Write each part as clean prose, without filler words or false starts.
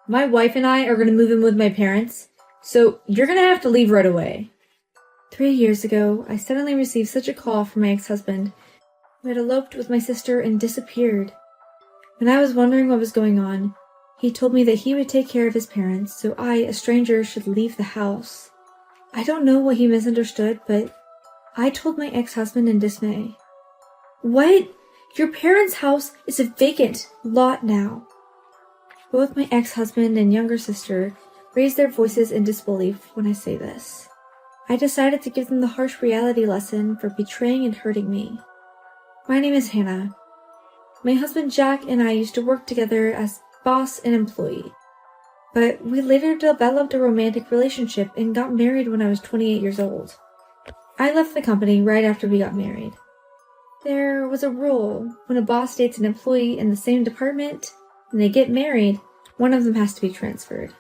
My wife and I are going to move in with my parents, so you're going to have to leave right away. 3 years ago, I suddenly received such a call from my ex-husband, who had eloped with my sister and disappeared. When I was wondering what was going on, he told me that he would take care of his parents, so I, a stranger, should leave the house. I don't know what he misunderstood, but I told my ex-husband in dismay. What? Your parents' house is a vacant lot now. Both my ex-husband and younger sister raised their voices in disbelief when I say this. I decided to give them the harsh reality lesson for betraying and hurting me. My name is Hannah. My husband Jack and I used to work together as boss and employee, but we later developed a romantic relationship and got married when I was 28 years old. I left the company right after we got married. There was a rule: when a boss dates an employee in the same department and they get married, one of them has to be transferred.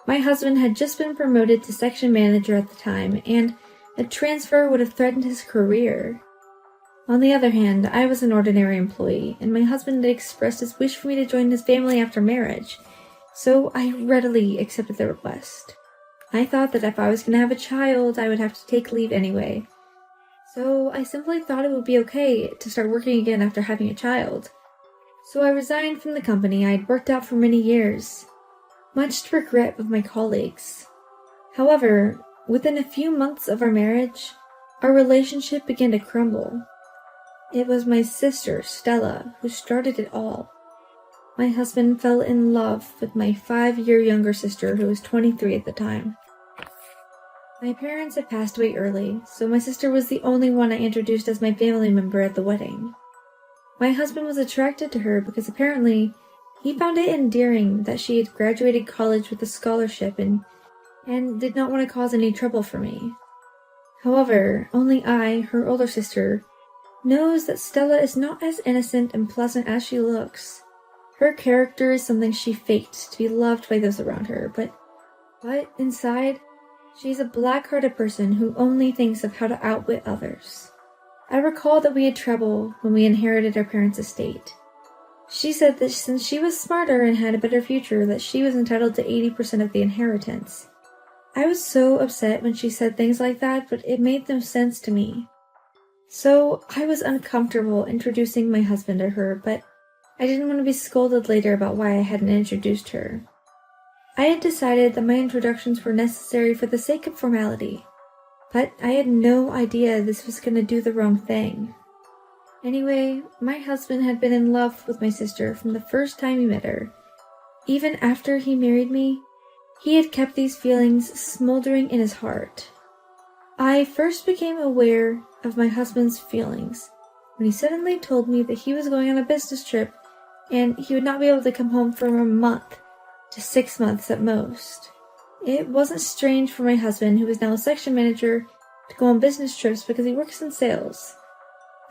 My husband had just been promoted to section manager at the time, and a transfer would have threatened his career. On the other hand, I was an ordinary employee, and my husband had expressed his wish for me to join his family after marriage, so I readily accepted the request. I thought that if I was going to have a child, I would have to take leave anyway, so I simply thought it would be okay to start working again after having a child. So I resigned from the company I'd worked at for many years, much to regret of my colleagues. However, within a few months of our marriage, our relationship began to crumble. It was my sister, Stella, who started it all. My husband fell in love with my 5-year younger sister, who was 23 at the time. My parents had passed away early, so my sister was the only one I introduced as my family member at the wedding. My husband was attracted to her because apparently he found it endearing that she had graduated college with a scholarship and did not want to cause any trouble for me. However, only I, her older sister, knows that Stella is not as innocent and pleasant as she looks. Her character is something she faked to be loved by those around her, but inside, she's a black-hearted person who only thinks of how to outwit others. I recall that we had trouble when we inherited our parents' estate. She said that since she was smarter and had a better future, that she was entitled to 80% of the inheritance. I was so upset when she said things like that, but it made no sense to me. So I was uncomfortable introducing my husband to her, but I didn't want to be scolded later about why I hadn't introduced her. I had decided that my introductions were necessary for the sake of formality, but I had no idea this was going to do the wrong thing. Anyway, my husband had been in love with my sister from the first time he met her. Even after he married me, he had kept these feelings smoldering in his heart. I first became aware of my husband's feelings when he suddenly told me that he was going on a business trip and he would not be able to come home for a month to 6 months at most. It wasn't strange for my husband, who is now a section manager, to go on business trips because he works in sales.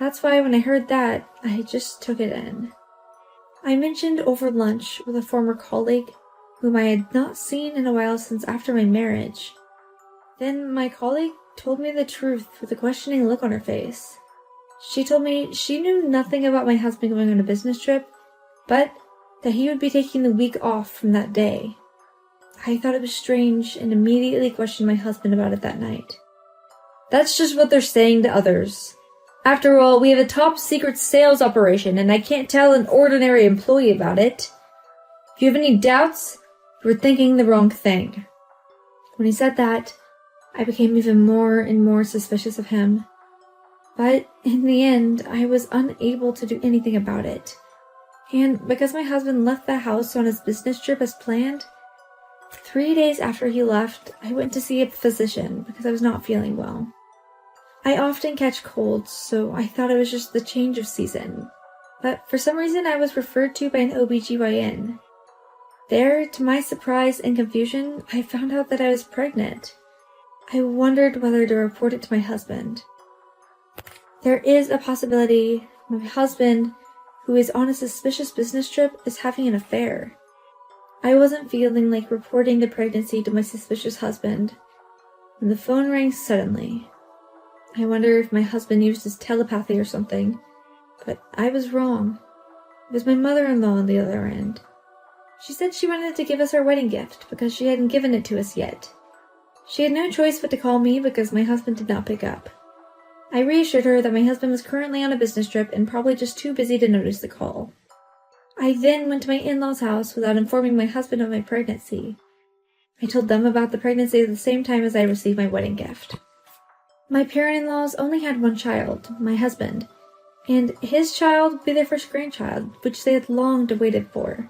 That's why when I heard that, I just took it in. I mentioned over lunch with a former colleague whom I had not seen in a while since after my marriage. Then my colleague told me the truth with a questioning look on her face. She told me she knew nothing about my husband going on a business trip, but that he would be taking the week off from that day. I thought it was strange and immediately questioned my husband about it that night. That's just what they're saying to others. After all, we have a top secret sales operation and I can't tell an ordinary employee about it. If you have any doubts, you're thinking the wrong thing. When he said that, I became even more and more suspicious of him. But in the end, I was unable to do anything about it. And because my husband left the house on his business trip as planned, 3 days after he left, I went to see a physician because I was not feeling well. I often catch colds, so I thought it was just the change of season. But for some reason, I was referred to by an OBGYN. There, to my surprise and confusion, I found out that I was pregnant. I wondered whether to report it to my husband. There is a possibility my husband, who is on a suspicious business trip, is having an affair. I wasn't feeling like reporting the pregnancy to my suspicious husband when the phone rang suddenly. I wonder if my husband used his telepathy or something, but I was wrong. It was my mother-in-law on the other end. She said she wanted to give us our wedding gift because she hadn't given it to us yet. She had no choice but to call me because my husband did not pick up. I reassured her that my husband was currently on a business trip and probably just too busy to notice the call. I then went to my in-laws' house without informing my husband of my pregnancy. I told them about the pregnancy at the same time as I received my wedding gift. My parent-in-laws only had one child, my husband, and his child would be their first grandchild, which they had long awaited for.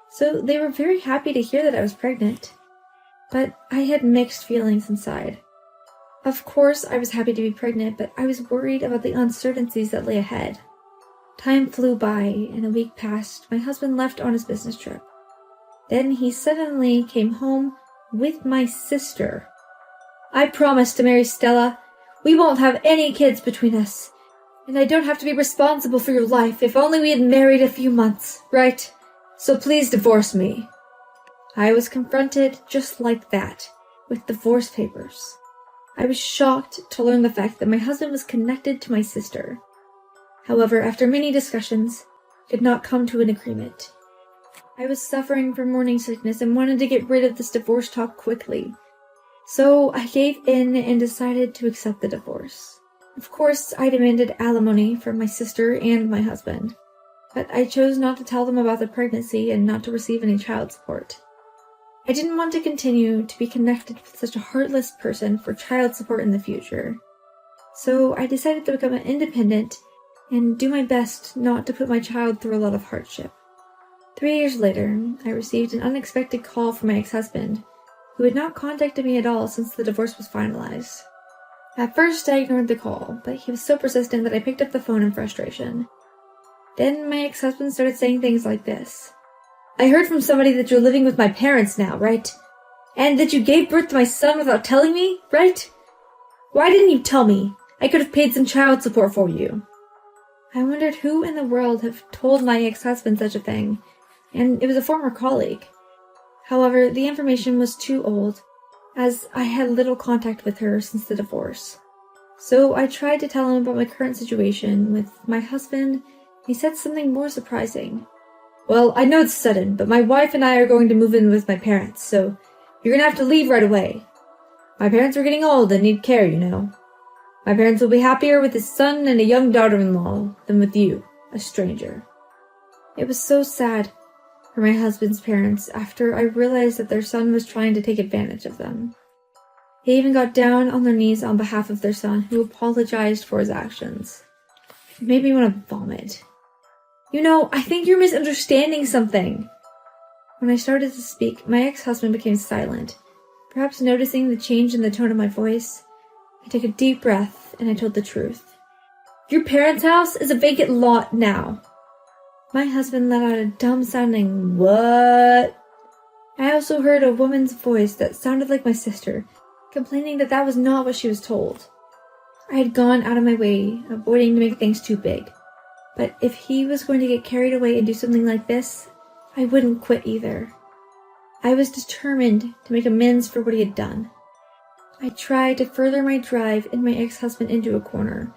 So they were very happy to hear that I was pregnant. But I had mixed feelings inside. Of course, I was happy to be pregnant, but I was worried about the uncertainties that lay ahead. Time flew by, and a week passed. My husband left on his business trip. Then he suddenly came home with my sister. I promised to marry Stella. We won't have any kids between us. And I don't have to be responsible for your life. If only we had married a few months, right? So please divorce me. I was confronted just like that, with divorce papers. I was shocked to learn the fact that my husband was connected to my sister. However, after many discussions, I could not come to an agreement. I was suffering from morning sickness and wanted to get rid of this divorce talk quickly. So I gave in and decided to accept the divorce. Of course, I demanded alimony from my sister and my husband, but I chose not to tell them about the pregnancy and not to receive any child support. I didn't want to continue to be connected with such a heartless person for child support in the future. So I decided to become independent and do my best not to put my child through a lot of hardship. 3 years later, I received an unexpected call from my ex-husband, who had not contacted me at all since the divorce was finalized. At first, I ignored the call, but he was so persistent that I picked up the phone in frustration. Then my ex-husband started saying things like this. I heard from somebody that you're living with my parents now, right? And that you gave birth to my son without telling me, right? Why didn't you tell me? I could have paid some child support for you. I wondered who in the world had told my ex-husband such a thing, and it was a former colleague. However, the information was too old, as I had little contact with her since the divorce. So I tried to tell him about my current situation with my husband. He said something more surprising. Well, I know it's sudden, but my wife and I are going to move in with my parents, so you're going to have to leave right away. My parents are getting old and need care, you know. My parents will be happier with his son and a young daughter-in-law than with you, a stranger. It was so sad for my husband's parents after I realized that their son was trying to take advantage of them. They even got down on their knees on behalf of their son, who apologized for his actions. It made me want to vomit. You know, I think you're misunderstanding something. When I started to speak, my ex-husband became silent. Perhaps noticing the change in the tone of my voice, I took a deep breath and I told the truth. Your parents' house is a vacant lot now. My husband let out a dumb-sounding what? I also heard a woman's voice that sounded like my sister, complaining that that was not what she was told. I had gone out of my way, avoiding to make things too big. But if he was going to get carried away and do something like this, I wouldn't quit either. I was determined to make amends for what he had done. I tried to further my drive and my ex-husband into a corner,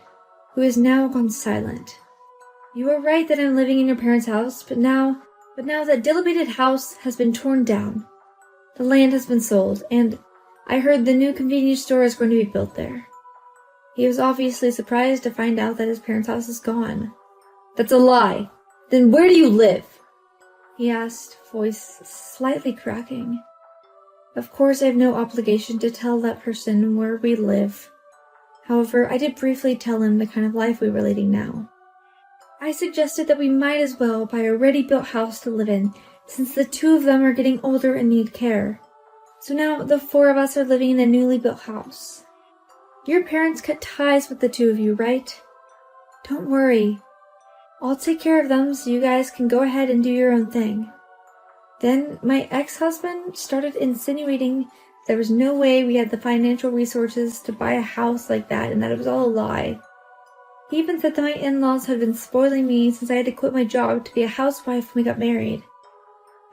who has now gone silent. You are right that I'm living in your parents' house, but now that dilapidated house has been torn down. The land has been sold, and I heard the new convenience store is going to be built there. He was obviously surprised to find out that his parents' house is gone. That's a lie. Then where do you live? He asked, voice slightly cracking. Of course, I have no obligation to tell that person where we live. However, I did briefly tell him the kind of life we were leading now. I suggested that we might as well buy a ready-built house to live in, since the two of them are getting older and need care. So now the four of us are living in a newly built house. Your parents cut ties with the two of you, right? Don't worry. I'll take care of them so you guys can go ahead and do your own thing. Then my ex-husband started insinuating there was no way we had the financial resources to buy a house like that and that it was all a lie. He even said that my in-laws had been spoiling me since I had to quit my job to be a housewife when we got married.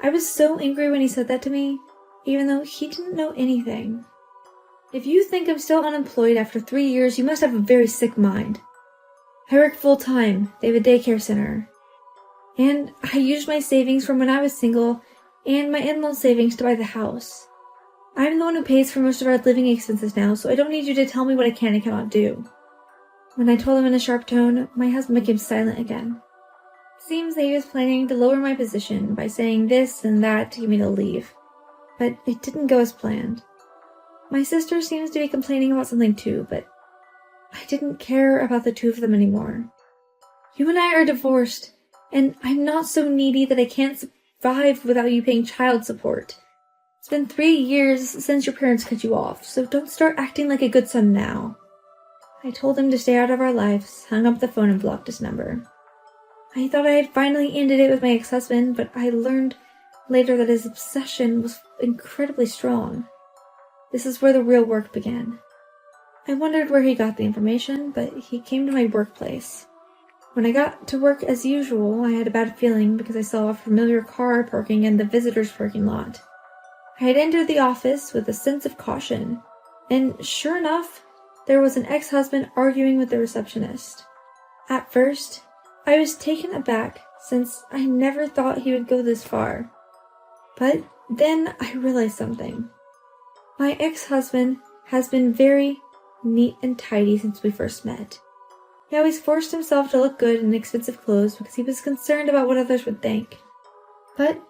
I was so angry when he said that to me, even though he didn't know anything. If you think I'm still unemployed after 3 years, you must have a very sick mind. I work full-time. They have a daycare center. And I used my savings from when I was single and my in-laws' savings to buy the house. I'm the one who pays for most of our living expenses now, so I don't need you to tell me what I can and cannot do. When I told him in a sharp tone, my husband became silent again. It seems that he was planning to lower my position by saying this and that to get me to leave, but it didn't go as planned. My sister seems to be complaining about something too, but I didn't care about the two of them anymore. You and I are divorced, and I'm not so needy that I can't survive without you paying child support. It's been 3 years since your parents cut you off, so don't start acting like a good son now. I told him to stay out of our lives, hung up the phone, and blocked his number. I thought I had finally ended it with my ex-husband, but I learned later that his obsession was incredibly strong. This is where the real work began. I wondered where he got the information, but he came to my workplace. When I got to work as usual, I had a bad feeling because I saw a familiar car parking in the visitors' parking lot. I had entered the office with a sense of caution, and sure enough, there was an ex-husband arguing with the receptionist. At first, I was taken aback since I never thought he would go this far. But then I realized something. My ex-husband has been very neat and tidy since we first met. He always forced himself to look good in expensive clothes because he was concerned about what others would think. But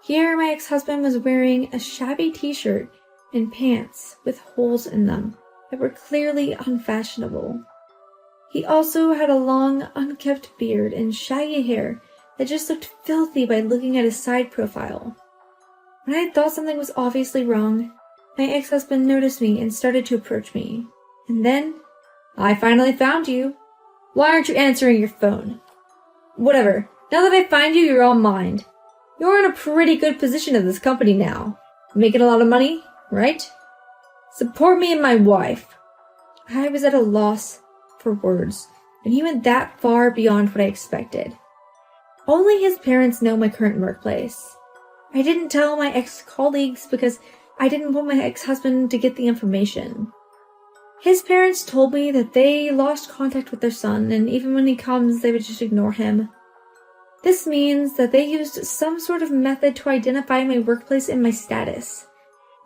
here my ex-husband was wearing a shabby t-shirt and pants with holes in them that were clearly unfashionable. He also had a long, unkempt beard and shaggy hair that just looked filthy by looking at his side profile. When I thought something was obviously wrong, my ex-husband noticed me and started to approach me. And then, I finally found you. Why aren't you answering your phone? Whatever. Now that I find you, you're all mine. You're in a pretty good position at this company now. Making a lot of money, right? Support me and my wife. I was at a loss for words, and he went that far beyond what I expected. Only his parents know my current workplace. I didn't tell my ex-colleagues because I didn't want my ex-husband to get the information. His parents told me that they lost contact with their son, and even when he comes, they would just ignore him. This means that they used some sort of method to identify my workplace and my status,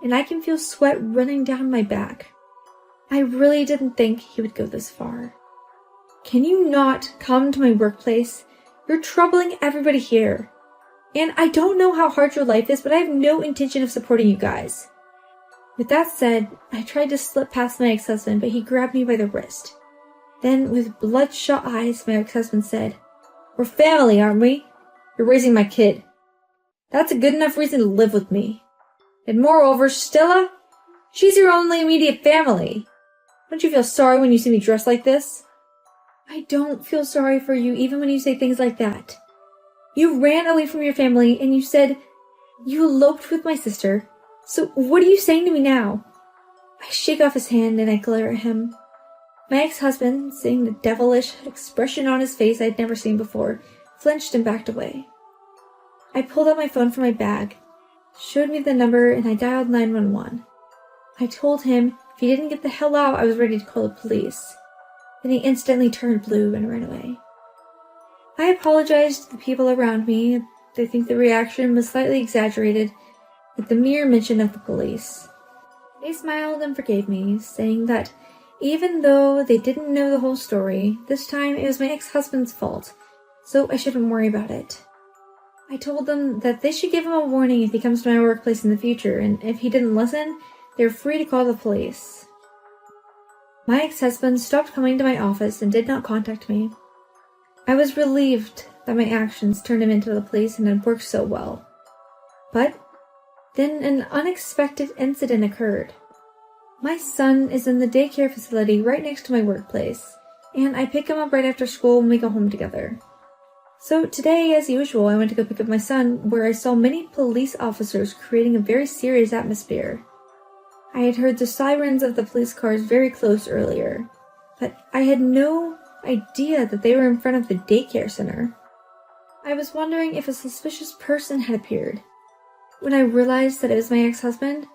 and I can feel sweat running down my back. I really didn't think he would go this far. Can you not come to my workplace? You're troubling everybody here. And I don't know how hard your life is, but I have no intention of supporting you guys. With that said, I tried to slip past my ex-husband, but he grabbed me by the wrist. Then, with bloodshot eyes, my ex-husband said, "We're family, aren't we? You're raising my kid. That's a good enough reason to live with me. And moreover, Stella, she's your only immediate family. Don't you feel sorry when you see me dressed like this?" I don't feel sorry for you even when you say things like that. You ran away from your family and you said you eloped with my sister. So what are you saying to me now? I shake off his hand and I glare at him. My ex-husband, seeing the devilish expression on his face I'd never seen before, flinched and backed away. I pulled out my phone from my bag, showed me the number, and I dialed 911. I told him if he didn't get the hell out, I was ready to call the police. Then he instantly turned blue and ran away. I apologized to the people around me. They think the reaction was slightly exaggerated with the mere mention of the police. They smiled and forgave me, saying that even though they didn't know the whole story, this time it was my ex-husband's fault, so I shouldn't worry about it. I told them that they should give him a warning if he comes to my workplace in the future, and if he didn't listen, they were free to call the police. My ex-husband stopped coming to my office and did not contact me. I was relieved that my actions turned him into the police and had worked so well. But then an unexpected incident occurred. My son is in the daycare facility right next to my workplace, and I pick him up right after school when we go home together. So today, as usual, I went to go pick up my son, where I saw many police officers creating a very serious atmosphere. I had heard the sirens of the police cars very close earlier, but I had no idea that they were in front of the daycare center. I was wondering if a suspicious person had appeared. When I realized that it was my ex-husband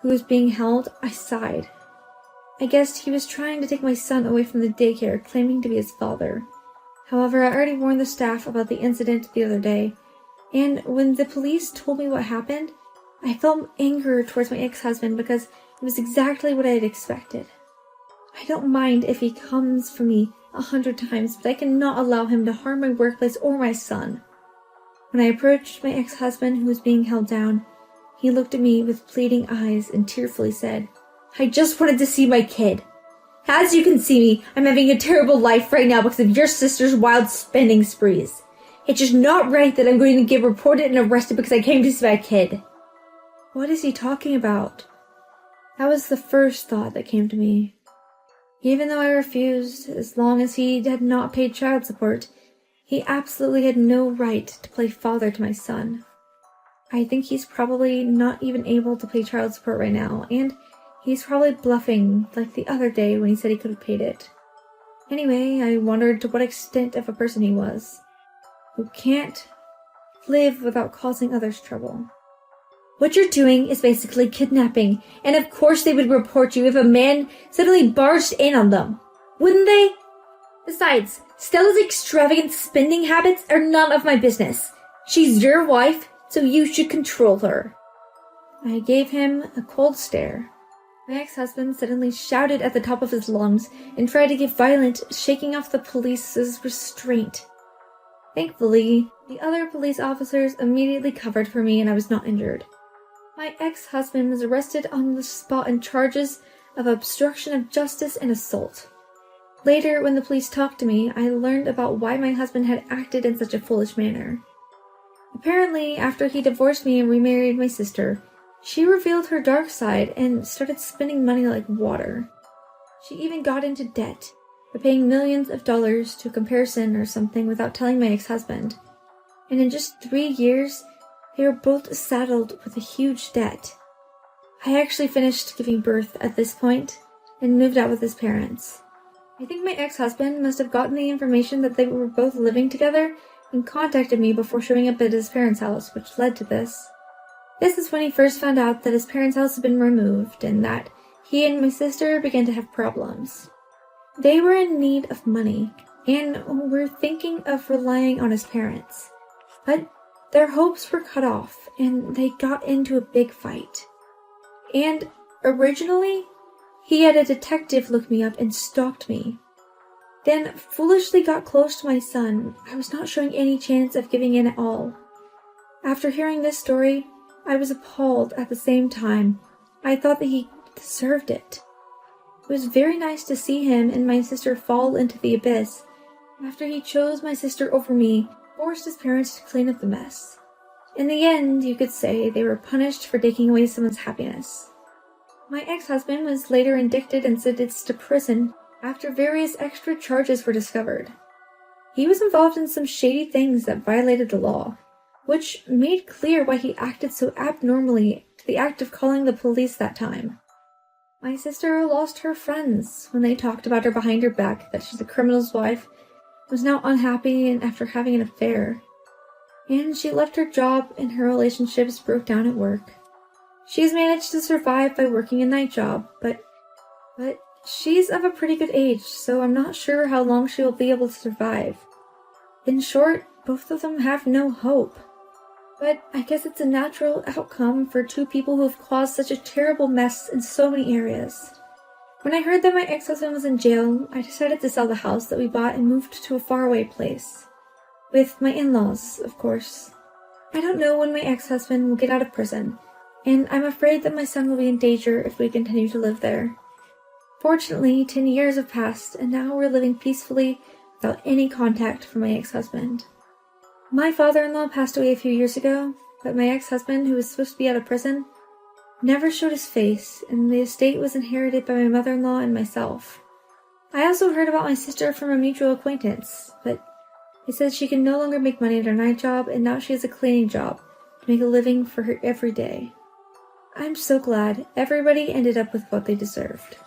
who was being held, I sighed. I guessed he was trying to take my son away from the daycare, claiming to be his father. However, I already warned the staff about the incident the other day, And when the police told me what happened, I felt anger towards my ex-husband because it was exactly what I had expected. I don't mind if he comes for me 100 times, but I cannot allow him to harm my workplace or my son. When I approached my ex-husband who was being held down, he looked at me with pleading eyes and tearfully said, "I just wanted to see my kid. As you can see me, I'm having a terrible life right now because of your sister's wild spending sprees. It's just not right that I'm going to get reported and arrested because I came to see my kid." What is he talking about? That was the first thought that came to me. Even though I refused, as long as he had not paid child support, he absolutely had no right to play father to my son. I think he's probably not even able to pay child support right now, and he's probably bluffing like the other day when he said he could have paid it. Anyway, I wondered to what extent of a person he was, who can't live without causing others trouble. "What you're doing is basically kidnapping, and of course they would report you if a man suddenly barged in on them, wouldn't they? Besides, Stella's extravagant spending habits are none of my business. She's your wife, so you should control her." I gave him a cold stare. My ex-husband suddenly shouted at the top of his lungs and tried to get violent, shaking off the police's restraint. Thankfully, the other police officers immediately covered for me and I was not injured. My ex-husband was arrested on the spot on charges of obstruction of justice and assault. Later, when the police talked to me, I learned about why my husband had acted in such a foolish manner. Apparently, after he divorced me and remarried my sister, she revealed her dark side and started spending money like water. She even got into debt by paying millions of dollars to a comparison or something without telling my ex-husband. And in just 3 years, they were both saddled with a huge debt. I actually finished giving birth at this point and moved out with his parents. I think my ex-husband must have gotten the information that they were both living together and contacted me before showing up at his parents' house, which led to this. This is when he first found out that his parents' house had been removed and that he and my sister began to have problems. They were in need of money and were thinking of relying on his parents. But their hopes were cut off and they got into a big fight. And originally, he had a detective look me up and stalked me. Then foolishly got close to my son. I was not showing any chance of giving in at all. After hearing this story, I was appalled at the same time. I thought that he deserved it. It was very nice to see him and my sister fall into the abyss after he chose my sister over me, forced his parents to clean up the mess. In the end, you could say they were punished for taking away someone's happiness. My ex-husband was later indicted and sentenced to prison after various extra charges were discovered. He was involved in some shady things that violated the law, which made clear why he acted so abnormally to the act of calling the police that time. My sister lost her friends when they talked about her behind her back that she's a criminal's wife, was now unhappy and after having an affair. And she left her job and her relationships broke down at work. She's managed to survive by working a night job, but she's of a pretty good age, so I'm not sure how long she will be able to survive. In short, both of them have no hope. But I guess it's a natural outcome for two people who have caused such a terrible mess in so many areas. When I heard that my ex-husband was in jail, I decided to sell the house that we bought and moved to a faraway place. With my in-laws, of course. I don't know when my ex-husband will get out of prison, and I'm afraid that my son will be in danger if we continue to live there. Fortunately, 10 years have passed, and now we're living peacefully without any contact from my ex-husband. My father-in-law passed away a few years ago, but my ex-husband, who was supposed to be out of prison, never showed his face, and the estate was inherited by my mother-in-law and myself. I also heard about my sister from a mutual acquaintance, but they said she can no longer make money at her night job, and now she has a cleaning job to make a living for her every day. I'm so glad everybody ended up with what they deserved.